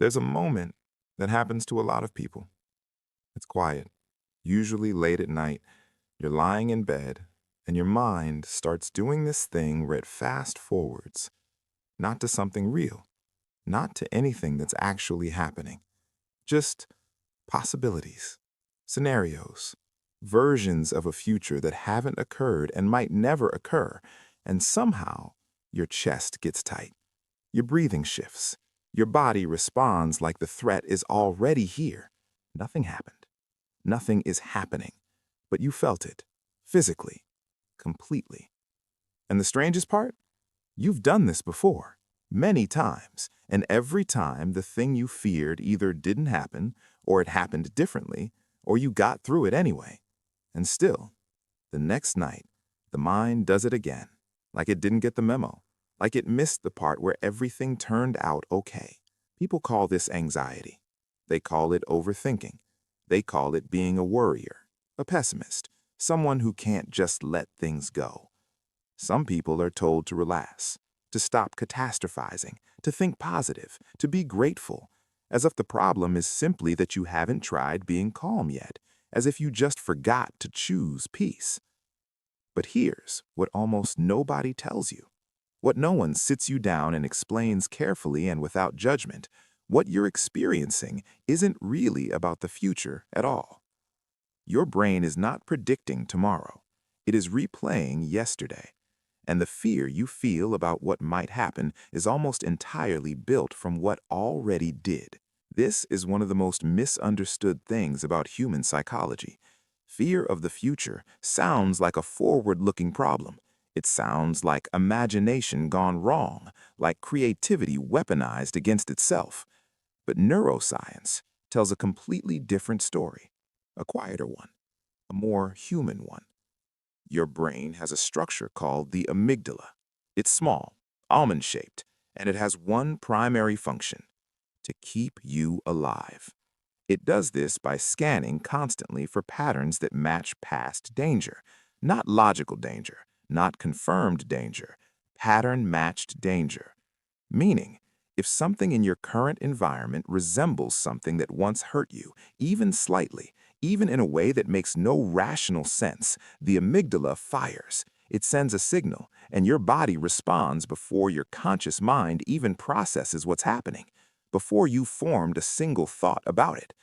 There's a moment that happens to a lot of people. It's quiet, usually late at night. You're lying in bed, and your mind starts doing this thing where it fast forwards, not to something real, not to anything that's actually happening, just possibilities, scenarios, versions of a future that haven't occurred and might never occur, and somehow your chest gets tight. Your breathing shifts. Your body responds like the threat is already here. Nothing happened. Nothing is happening. But you felt it, physically, completely. And the strangest part? You've done this before, many times, and every time the thing you feared either didn't happen, or it happened differently, or you got through it anyway. And still, the next night, the mind does it again, like it didn't get the memo, like it missed the part where everything turned out okay. People call this anxiety. They call it overthinking. They call it being a worrier, a pessimist, someone who can't just let things go. Some people are told to relax, to stop catastrophizing, to think positive, to be grateful, as if the problem is simply that you haven't tried being calm yet, as if you just forgot to choose peace. But here's what almost nobody tells you, what no one sits you down and explains carefully and without judgment. What you're experiencing isn't really about the future at all. Your brain is not predicting tomorrow. It is replaying yesterday. And the fear you feel about what might happen is almost entirely built from what already did. This is one of the most misunderstood things about human psychology. Fear of the future sounds like a forward-looking problem. It sounds like imagination gone wrong, like creativity weaponized against itself. But neuroscience tells a completely different story, a quieter one, a more human one. Your brain has a structure called the amygdala. It's small, almond-shaped, and it has one primary function: to keep you alive. It does this by scanning constantly for patterns that match past danger, not logical danger, not confirmed danger, pattern-matched danger. Meaning, if something in your current environment resembles something that once hurt you, even slightly, even in a way that makes no rational sense, the amygdala fires. It sends a signal, and your body responds before your conscious mind even processes what's happening, before you've formed a single thought about it.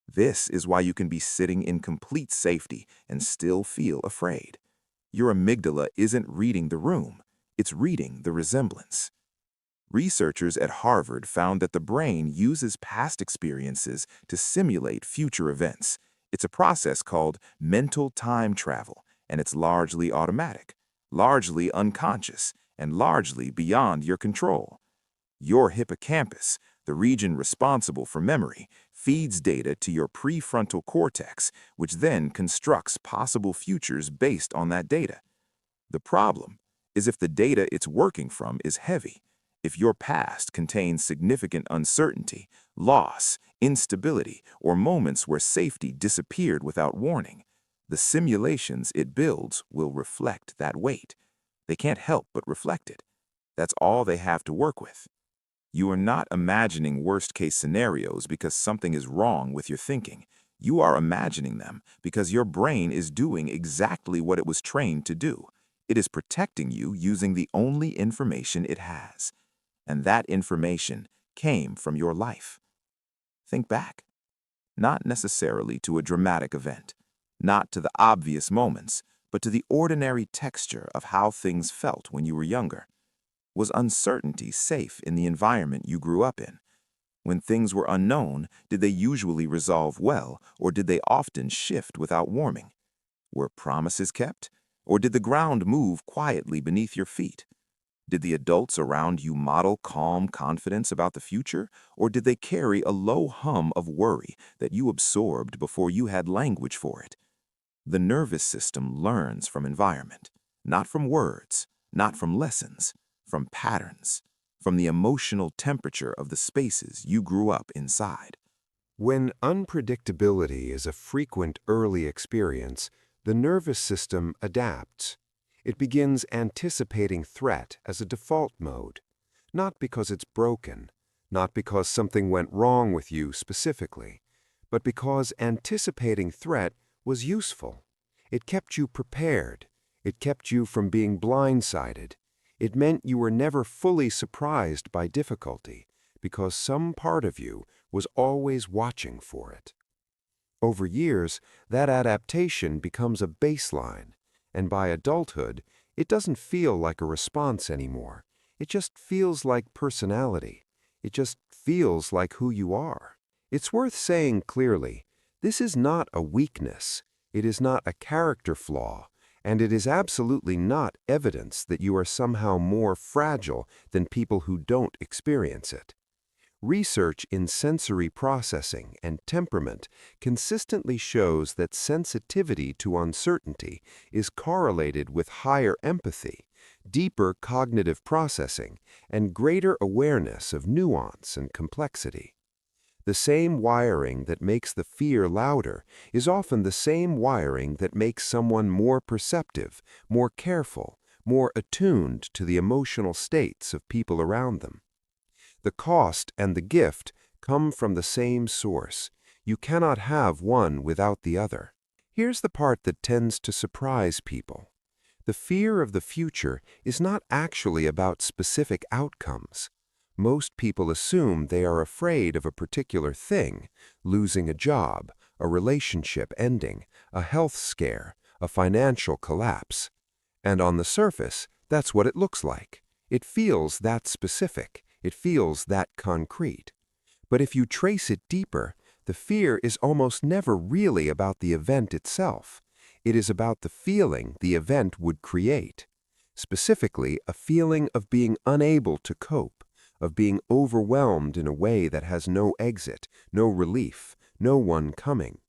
This is why you can be sitting in complete safety and still feel afraid. Your amygdala isn't reading the room, it's reading the resemblance. Researchers at Harvard found that the brain uses past experiences to simulate future events. It's a process called mental time travel, and it's largely automatic, largely unconscious, and largely beyond your control. Your hippocampus, the region responsible for memory, feeds data to your prefrontal cortex, which then constructs possible futures based on that data. The problem is if the data it's working from is heavy, if your past contains significant uncertainty, loss, instability, or moments where safety disappeared without warning, the simulations it builds will reflect that weight. They can't help but reflect it. That's all they have to work with. You are not imagining worst-case scenarios because something is wrong with your thinking. You are imagining them because your brain is doing exactly what it was trained to do. It is protecting you using the only information it has. And that information came from your life. Think back. Not necessarily to a dramatic event, not to the obvious moments, but to the ordinary texture of how things felt when you were younger. Was uncertainty safe in the environment you grew up in? When things were unknown, did they usually resolve well, or did they often shift without warning? Were promises kept, or did the ground move quietly beneath your feet? Did the adults around you model calm confidence about the future, or did they carry a low hum of worry that you absorbed before you had language for it? The nervous system learns from environment, not from words, not from lessons, from patterns, from the emotional temperature of the spaces you grew up inside. When unpredictability is a frequent early experience, the nervous system adapts. It begins anticipating threat as a default mode, not because it's broken, not because something went wrong with you specifically, but because anticipating threat was useful. It kept you prepared. It kept you from being blindsided. It meant you were never fully surprised by difficulty, because some part of you was always watching for it. Over years, that adaptation becomes a baseline, and by adulthood, it doesn't feel like a response anymore. It just feels like personality. It just feels like who you are. It's worth saying clearly, this is not a weakness. It is not a character flaw, and it is absolutely not evidence that you are somehow more fragile than people who don't experience it. Research in sensory processing and temperament consistently shows that sensitivity to uncertainty is correlated with higher empathy, deeper cognitive processing, and greater awareness of nuance and complexity. The same wiring that makes the fear louder is often the same wiring that makes someone more perceptive, more careful, more attuned to the emotional states of people around them. The cost and the gift come from the same source. You cannot have one without the other. Here's the part that tends to surprise people. The fear of the future is not actually about specific outcomes. Most people assume they are afraid of a particular thing, losing a job, a relationship ending, a health scare, a financial collapse. And on the surface, that's what it looks like. It feels that specific. It feels that concrete. But if you trace it deeper, the fear is almost never really about the event itself. It is about the feeling the event would create. Specifically, a feeling of being unable to cope, of being overwhelmed in a way that has no exit, no relief, no one coming.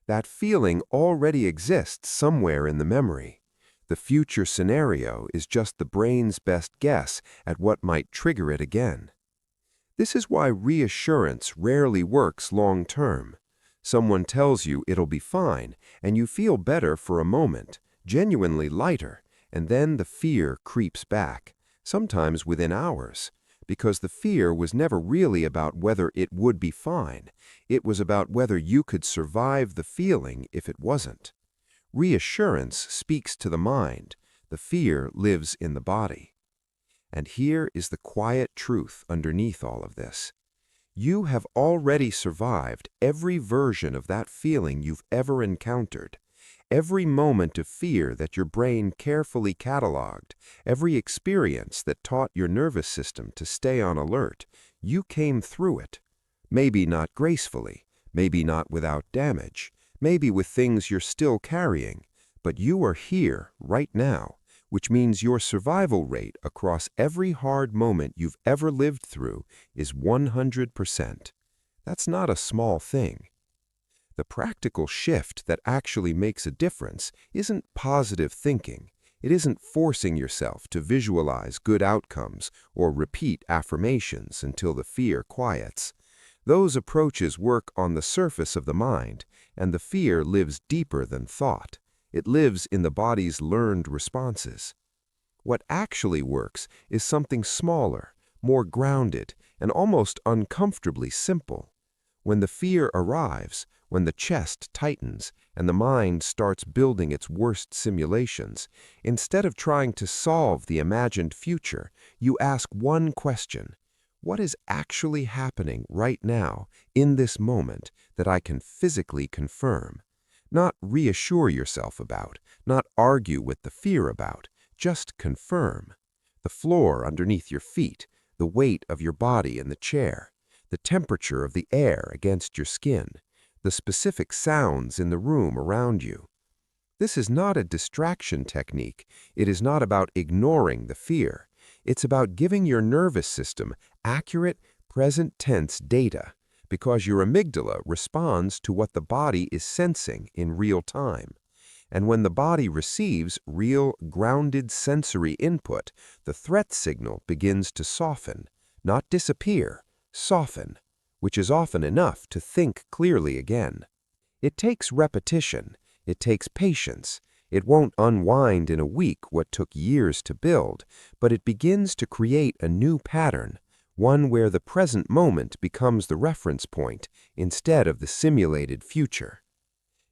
That feeling already exists somewhere in the memory. The future scenario is just the brain's best guess at what might trigger it again. This is why reassurance rarely works long term. Someone tells you it'll be fine, and you feel better for a moment, genuinely lighter, and then the fear creeps back, sometimes within hours, because the fear was never really about whether it would be fine. It was about whether you could survive the feeling if it wasn't. Reassurance speaks to the mind. The fear lives in the body. And here is the quiet truth underneath all of this. You have already survived every version of that feeling you've ever encountered. Every moment of fear that your brain carefully cataloged, every experience that taught your nervous system to stay on alert, you came through it. Maybe not gracefully, maybe not without damage, maybe with things you're still carrying, but you are here right now, which means your survival rate across every hard moment you've ever lived through is 100%. That's not a small thing. The practical shift that actually makes a difference isn't positive thinking. It isn't forcing yourself to visualize good outcomes or repeat affirmations until the fear quiets. Those approaches work on the surface of the mind, and the fear lives deeper than thought. It lives in the body's learned responses. What actually works is something smaller, more grounded, and almost uncomfortably simple. When the fear arrives, when the chest tightens and the mind starts building its worst simulations, instead of trying to solve the imagined future, you ask one question: what is actually happening right now, in this moment, that I can physically confirm? Not reassure yourself about, not argue with the fear about, just confirm. The floor underneath your feet, the weight of your body in the chair, the temperature of the air against your skin, the specific sounds in the room around you. This is not a distraction technique. It is not about ignoring the fear. It's about giving your nervous system accurate, present-tense data, because your amygdala responds to what the body is sensing in real time. And when the body receives real, grounded sensory input, the threat signal begins to soften, not disappear, soften, which is often enough to think clearly again. It takes repetition. It takes patience. It won't unwind in a week what took years to build, but it begins to create a new pattern, one where the present moment becomes the reference point instead of the simulated future.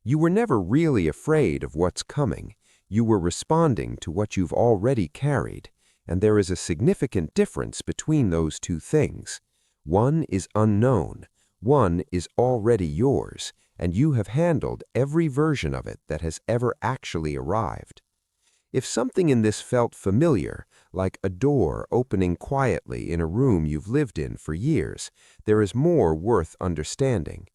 You were never really afraid of what's coming. You were responding to what you've already carried, and there is a significant difference between those two things. One is unknown, one is already yours, and you have handled every version of it that has ever actually arrived. If something in this felt familiar, like a door opening quietly in a room you've lived in for years, there is more worth understanding.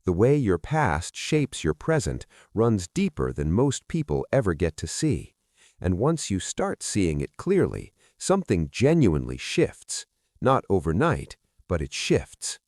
The way your past shapes your present runs deeper than most people ever get to see. And once you start seeing it clearly, something genuinely shifts. Not overnight, but it shifts.